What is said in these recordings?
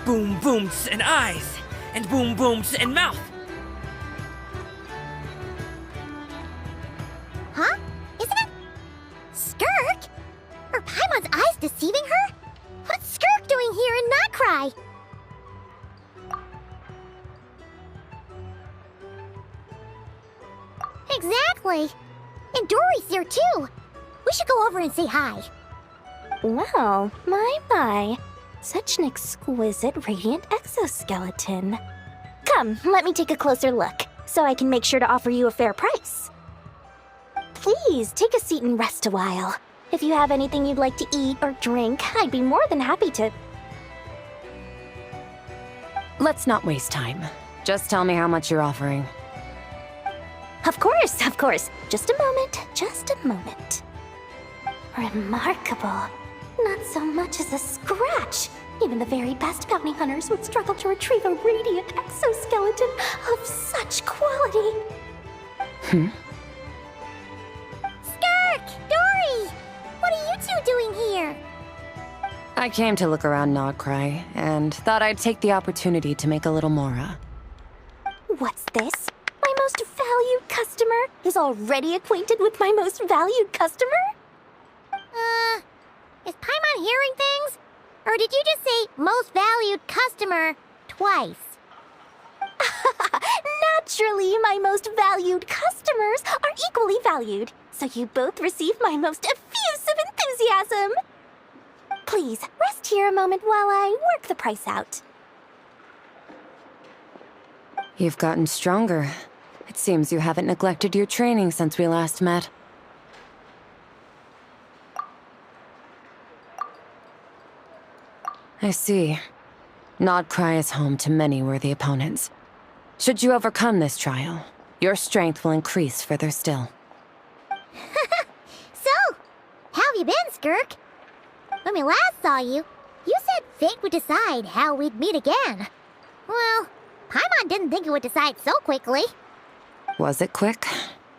boom booms and eyes, and boom booms and mouth. Huh? Isn't it Skirk? Are Paimon's eyes deceiving her? What's Skirk doing here in Notcry? Exactly. And Dory's here too. We should go over and say hi. Wow, my. Such an exquisite radiant exoskeleton. Come, let me take a closer look, so I can make sure to offer you a fair price. Please, take a seat and rest a while. If you have anything you'd like to eat or drink, I'd be more than happy to... Let's not waste time. Just tell me how much you're offering. Of course. Just a moment. Remarkable. Not so much as a scratch. Even the very best bounty hunters would struggle to retrieve a radiant exoskeleton of such quality. Skirk! Dory! What are you two doing here? I came to look around Notcry, and thought I'd take the opportunity to make a little Mora. What's this? My most valued customer is already acquainted with my most valued customer? Is Paimon hearing things? Or did you just say most valued customer twice? Naturally, my most valued customers are equally valued, so you both receive my most effusive enthusiasm. Please, rest here a moment while I work the price out. You've gotten stronger. It seems you haven't neglected your training since we last met. I see. Notcry is home to many worthy opponents. Should you overcome this trial, your strength will increase further still. So, how have you been, Skirk? When we last saw you, you said fate would decide how we'd meet again. Well, Paimon didn't think it would decide so quickly. Was it quick?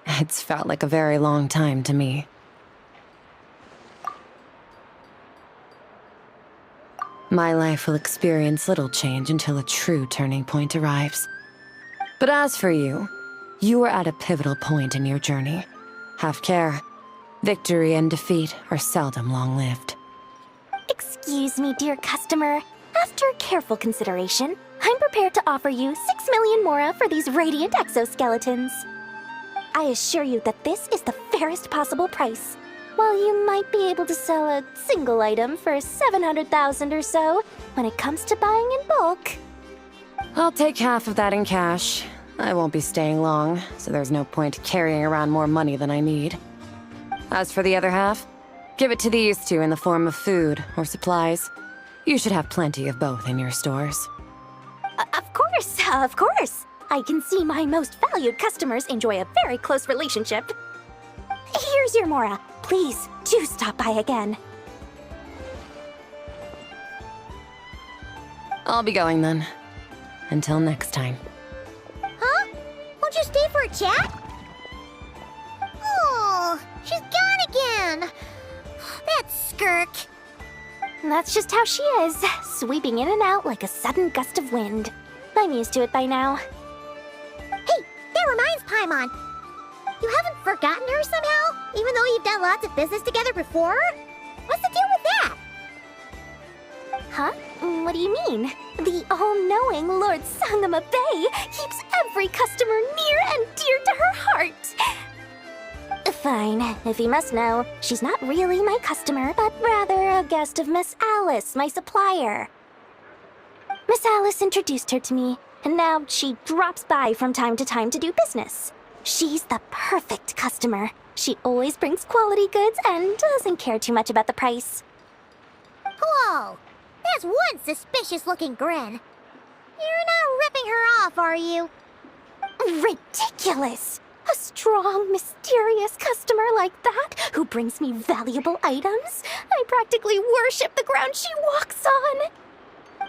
It's felt like a very long time to me. My life will experience little change until a true turning point arrives. But as for you, you are at a pivotal point in your journey. Have care. Victory and defeat are seldom long-lived. Excuse me, dear customer. After careful consideration, I'm prepared to offer you 6 million mora for these radiant exoskeletons. I assure you that this is the fairest possible price. While you might be able to sell a single item for 700,000 or so, when it comes to buying in bulk... I'll take half of that in cash. I won't be staying long, so there's no point carrying around more money than I need. As for the other half, give it to these two in the form of food or supplies. You should have plenty of both in your stores. Of course. I can see my most valued customers enjoy a very close relationship. Here's your mora. Please, do stop by again. I'll be going then. Until next time. Huh? Won't you stay for a chat? Oh, she's gone again. That's Skirk. That's just how she is, sweeping in and out like a sudden gust of wind. I'm used to it by now. Hey, that reminds Paimon. You haven't forgotten her somehow? Even though you've done lots of business together before? What's the deal with that? Huh? What do you mean? The all-knowing Lord Sangama Bay keeps every customer near and dear to her heart. Fine, if you must know, she's not really my customer, but rather a guest of Miss Alice, my supplier. Miss Alice introduced her to me, and now she drops by from time to time to do business. She's the perfect customer. She always brings quality goods and doesn't care too much about the price. Whoa! There's one suspicious-looking grin. You're not ripping her off, are you? Ridiculous! A strong, mysterious customer like that who brings me valuable items? I practically worship the ground she walks on.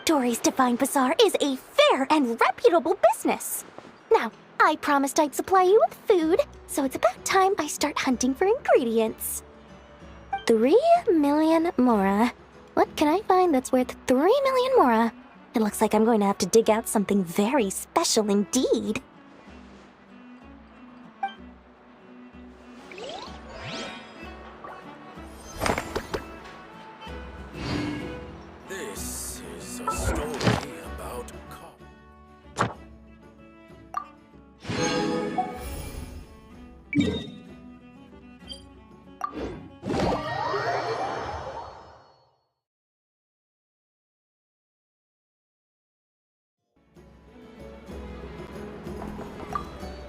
Dory's Divine Bazaar is a fair and reputable business. Now, I promised I'd supply you with food, so it's about time I start hunting for ingredients. 3 million mora. What can I find that's worth 3 million mora? It looks like I'm going to have to dig out something very special indeed. This is a story about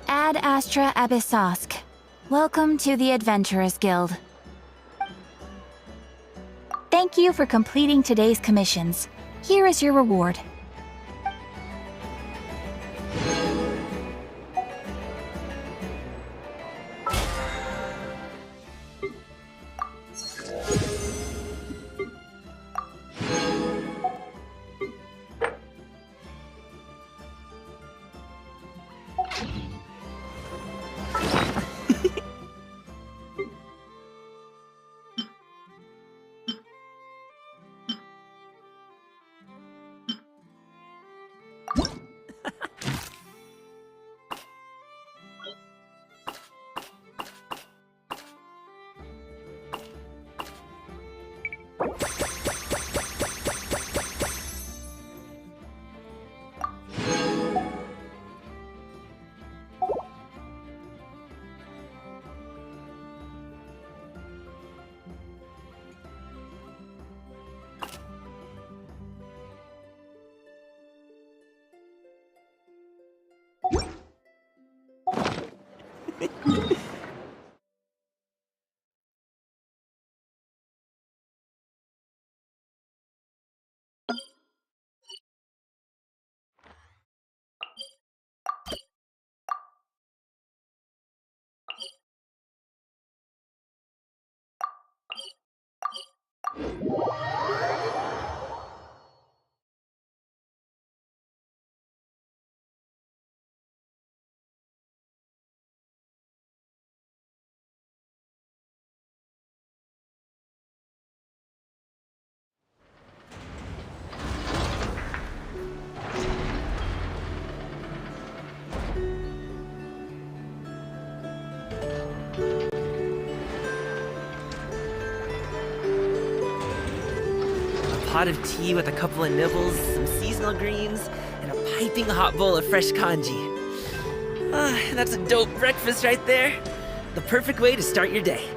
Ad Astra Abyssosk. Welcome to the Adventurers Guild. Thank you for completing today's commissions. Here is your reward. Pot of tea with a couple of nibbles, some seasonal greens, and a piping hot bowl of fresh congee. That's a dope breakfast right there. The perfect way to start your day.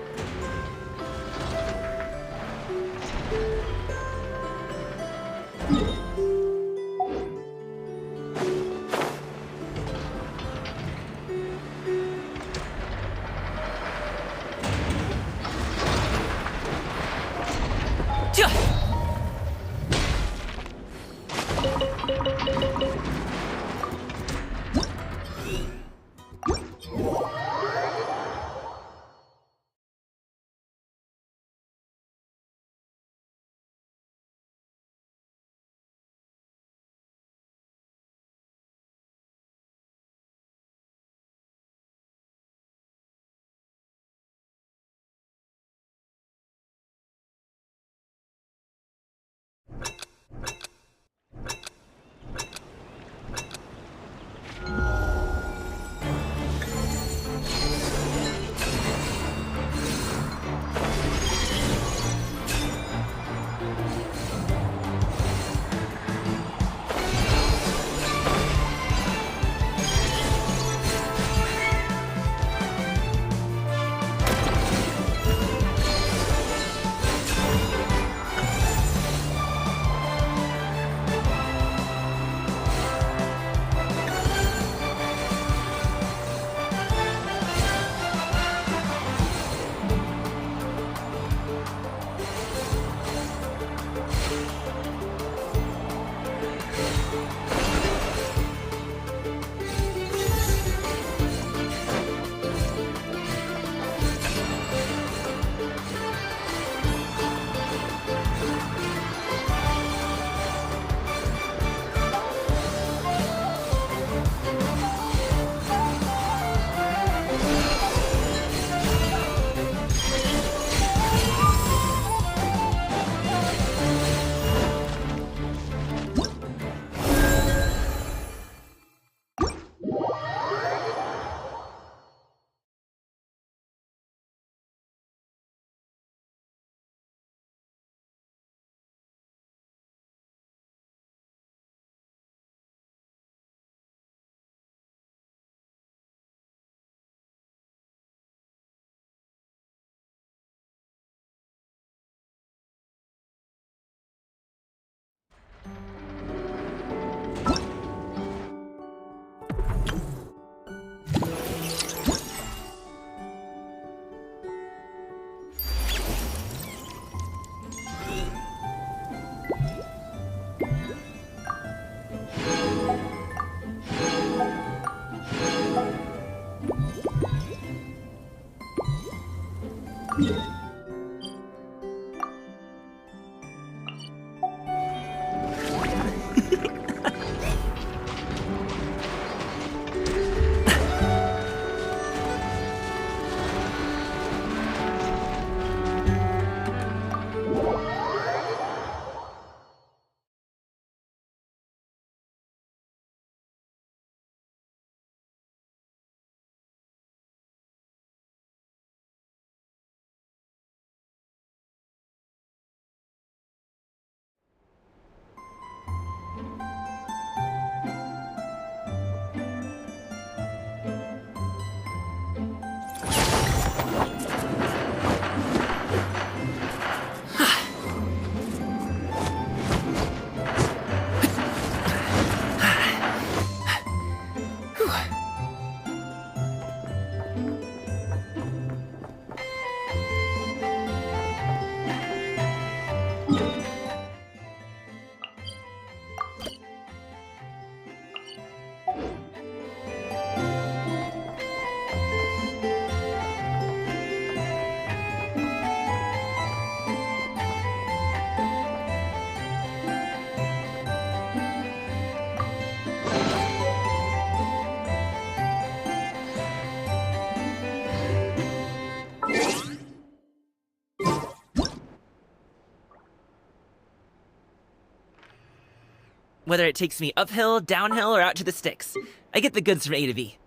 Whether it takes me uphill, downhill, or out to the sticks, I get the goods from A to B.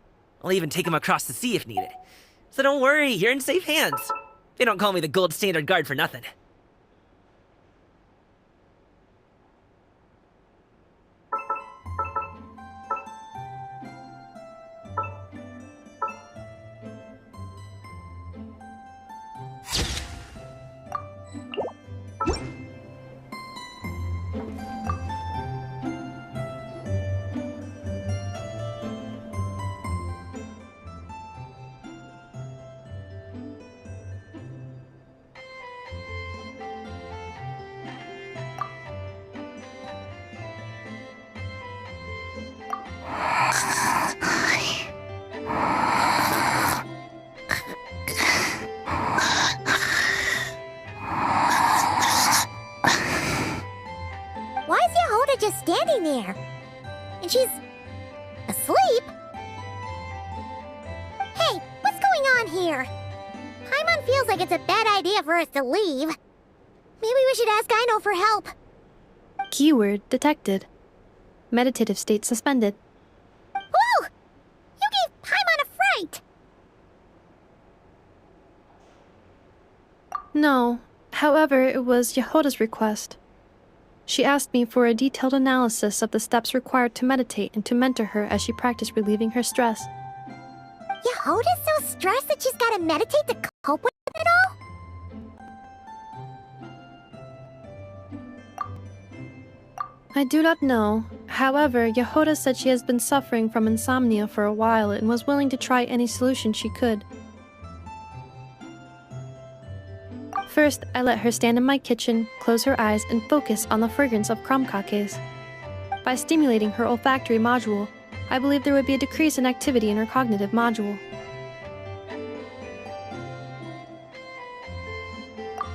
I'll even take them across the sea if needed. So don't worry, you're in safe hands. They don't call me the gold standard guard for nothing. Why is Yehoda just standing there? And she's asleep? Hey, what's going on here? Paimon feels like it's a bad idea for us to leave. Maybe we should ask Aino for help. Keyword detected. Meditative state suspended. Whoa! You gave Paimon a fright! No. However, it was Yehoda's request. She asked me for a detailed analysis of the steps required to meditate and to mentor her as she practiced relieving her stress. Yehoda's so stressed that she's gotta meditate to cope with it all? I do not know. However, Yehoda said she has been suffering from insomnia for a while and was willing to try any solution she could. First, I let her stand in my kitchen, close her eyes, and focus on the fragrance of crumb cakes. By stimulating her olfactory module, I believe there would be a decrease in activity in her cognitive module.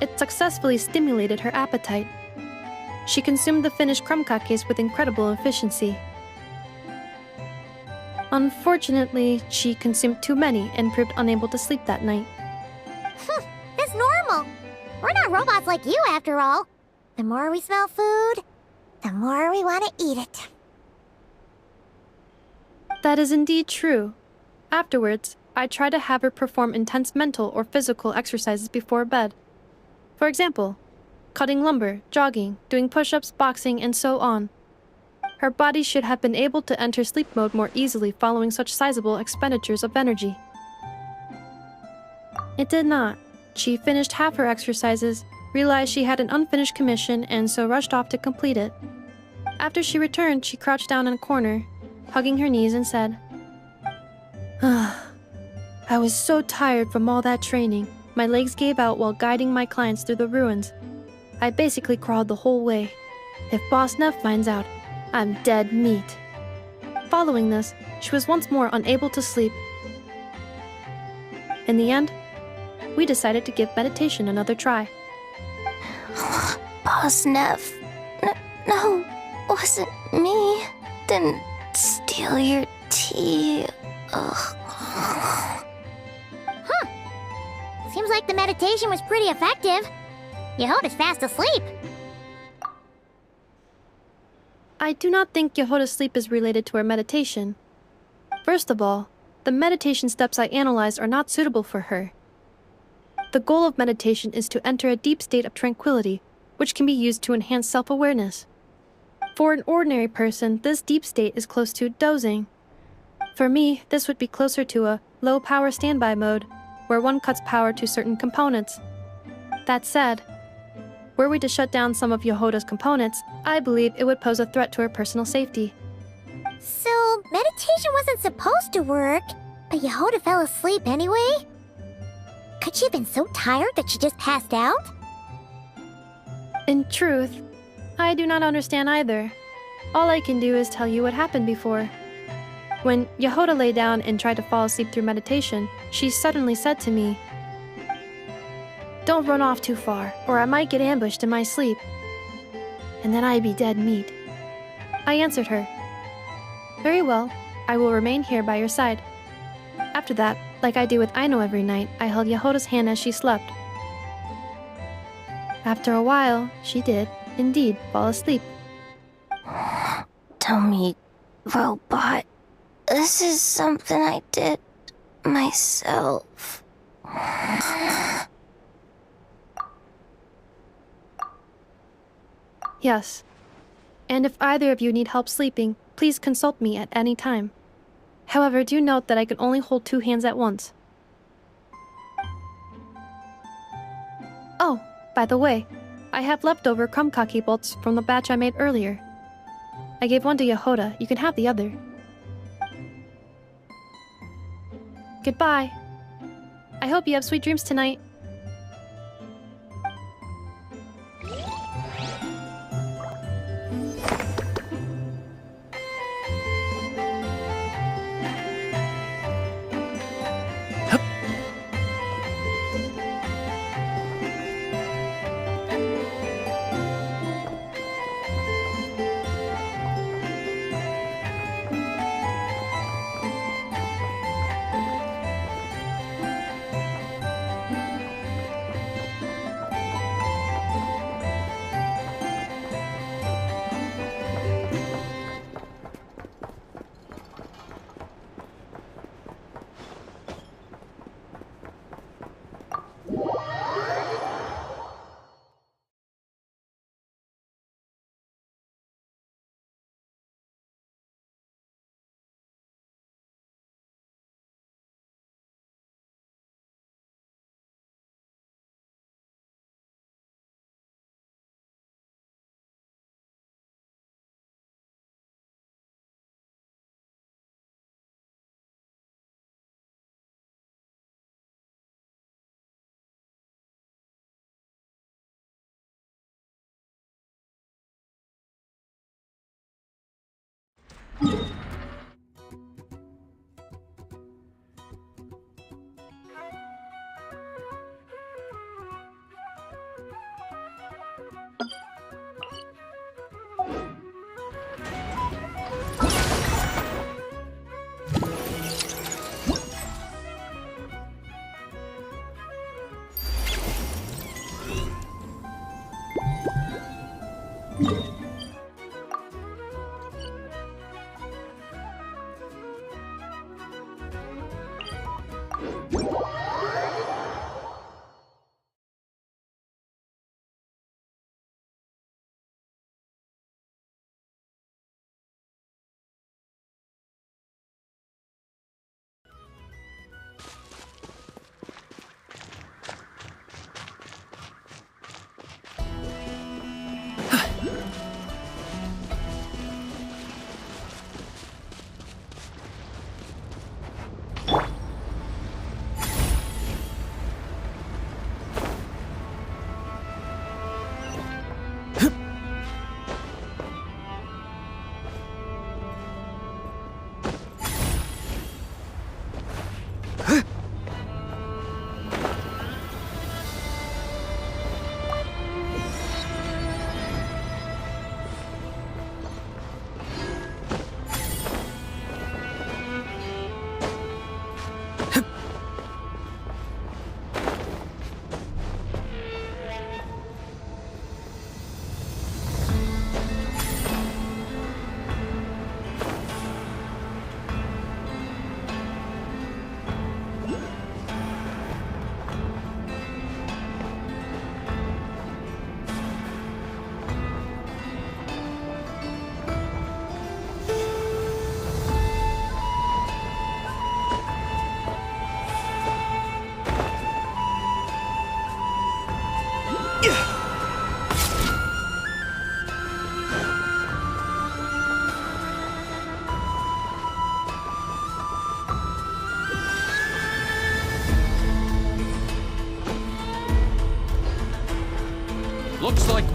It successfully stimulated her appetite. She consumed the finished crumb cakes with incredible efficiency. Unfortunately, she consumed too many and proved unable to sleep that night. That's normal. We're not robots like you, after all. The more we smell food, the more we want to eat it. That is indeed true. Afterwards, I try to have her perform intense mental or physical exercises before bed. For example, cutting lumber, jogging, doing push-ups, boxing, and so on. Her body should have been able to enter sleep mode more easily following such sizable expenditures of energy. It did not. She finished half her exercises, realized she had an unfinished commission, and so rushed off to complete it. After she returned, she crouched down in a corner, hugging her knees and said, I was so tired from all that training. My legs gave out while guiding my clients through the ruins. I basically crawled the whole way. If Boss Nev finds out, I'm dead meat. Following this, she was once more unable to sleep. In the end, we decided to give meditation another try. Boss Nev. No, wasn't me. Didn't steal your tea. Ugh. Seems like the meditation was pretty effective. Yehoda's fast asleep. I do not think Yehoda's sleep is related to her meditation. First of all, the meditation steps I analyzed are not suitable for her. The goal of meditation is to enter a deep state of tranquility, which can be used to enhance self-awareness. For an ordinary person, this deep state is close to dozing. For me, this would be closer to a low-power standby mode, where one cuts power to certain components. That said, were we to shut down some of Yehoda's components, I believe it would pose a threat to her personal safety. So, meditation wasn't supposed to work, but Yehoda fell asleep anyway? Could she have been so tired that she just passed out? In truth, I do not understand either. All I can do is tell you what happened before. When Yehoda lay down and tried to fall asleep through meditation, she suddenly said to me, "Don't run off too far, or I might get ambushed in my sleep. And then I'd be dead meat." I answered her, "Very well, I will remain here by your side." After that, like I do with Aino every night, I held Yehoda's hand as she slept. After a while, she did, indeed, fall asleep. Dummy robot. This is something I did myself. Yes. And if either of you need help sleeping, please consult me at any time. However, do note that I can only hold 2 hands at once. Oh, by the way, I have leftover krumkaki bolts from the batch I made earlier. I gave one to Yehoda. You can have the other. Goodbye. I hope you have sweet dreams tonight.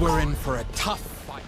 We're in for a tough fight.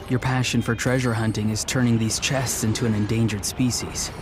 Your passion for treasure hunting is turning these chests into an endangered species.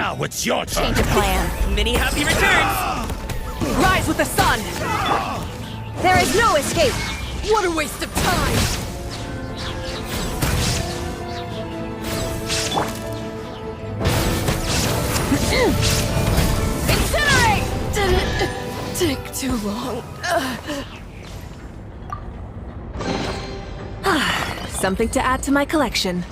Now it's your turn. Change of plan. Many happy returns! Rise with the sun! There is no escape! What a waste of time! Incinerate! Did it take too long? Something to add to my collection.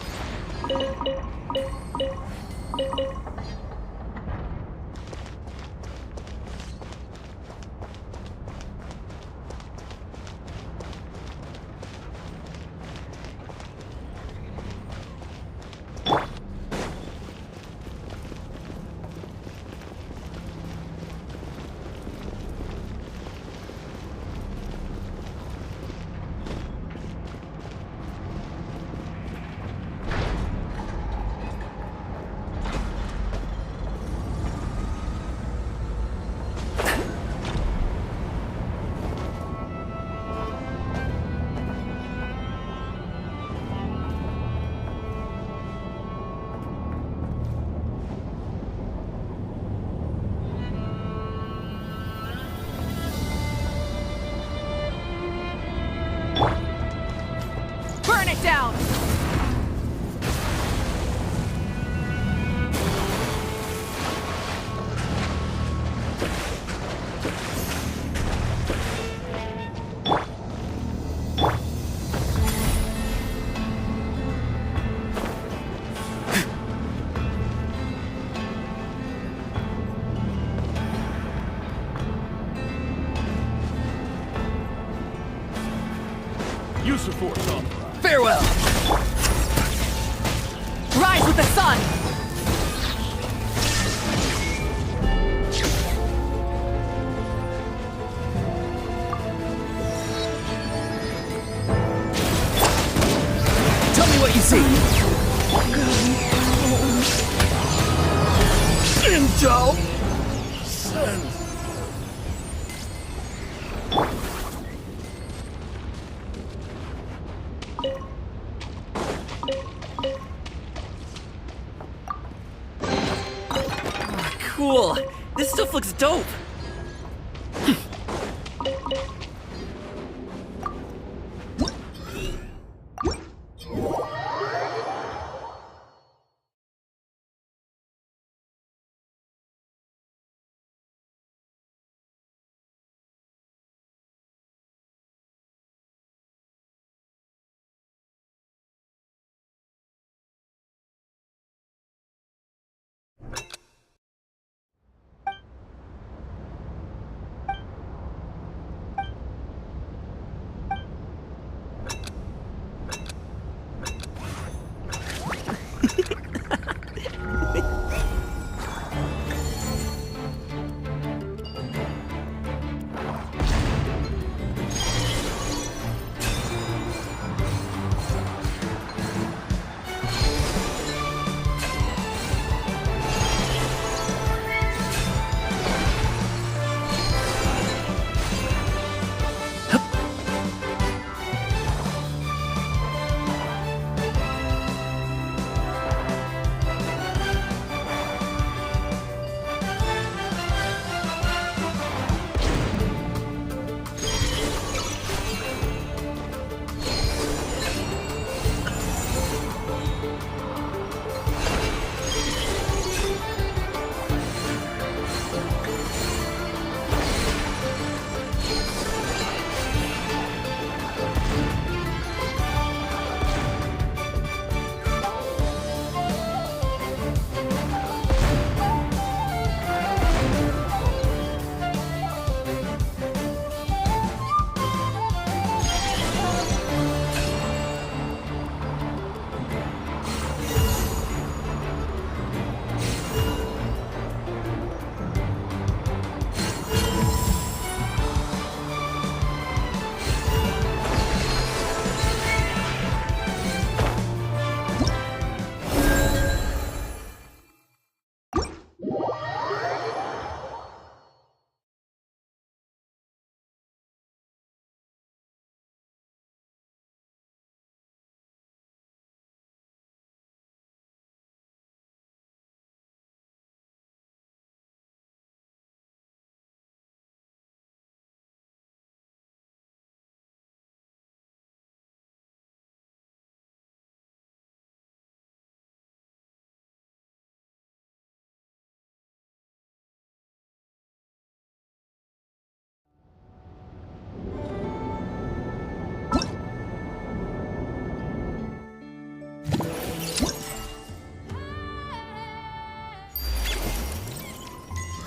Burn it down! Use the force on. Farewell! Rise with the sun! Tell me what you see. Intel! Send. Cool. This stuff looks dope.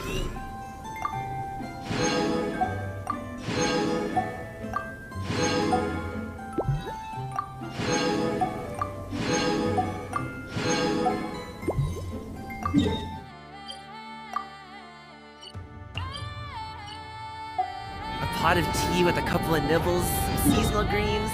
A pot of tea with a couple of nibbles, some seasonal greens.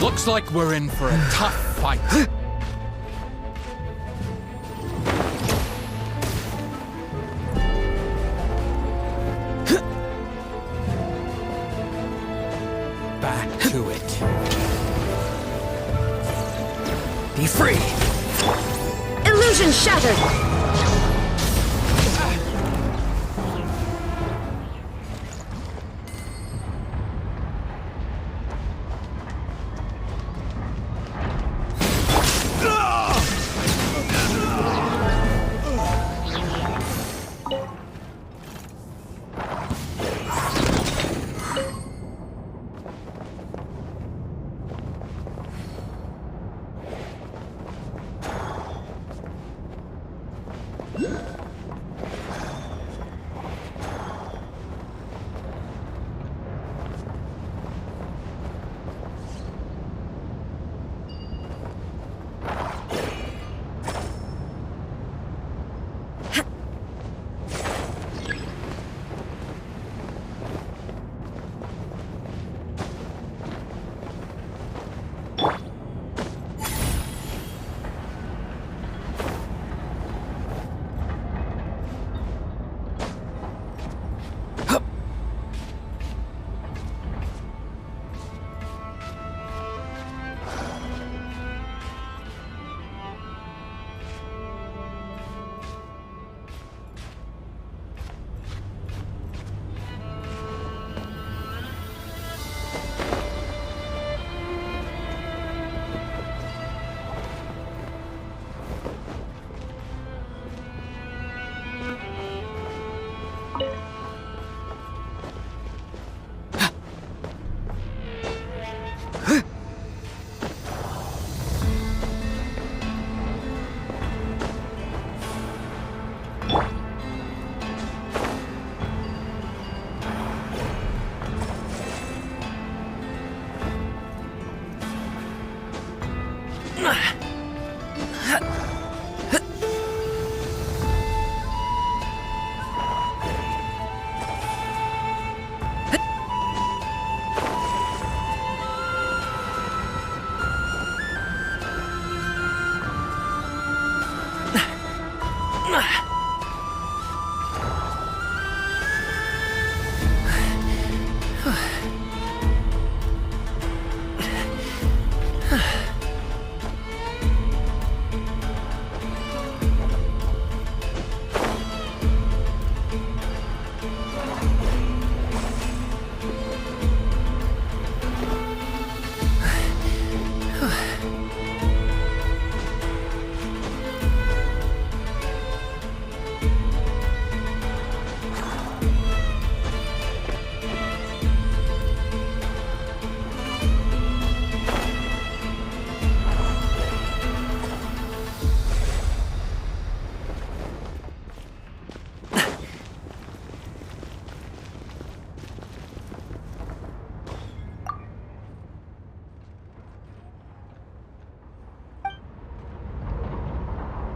Looks like we're in for a tough fight. Back to it. Be free! Illusion shattered!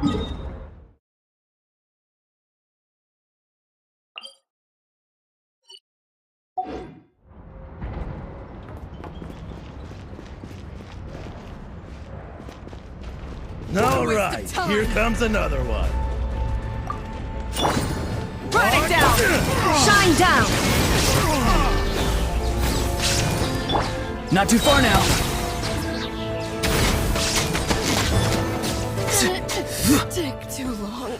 All right, here comes another one. Burn it down! Shine down! Not too far now. Take too long.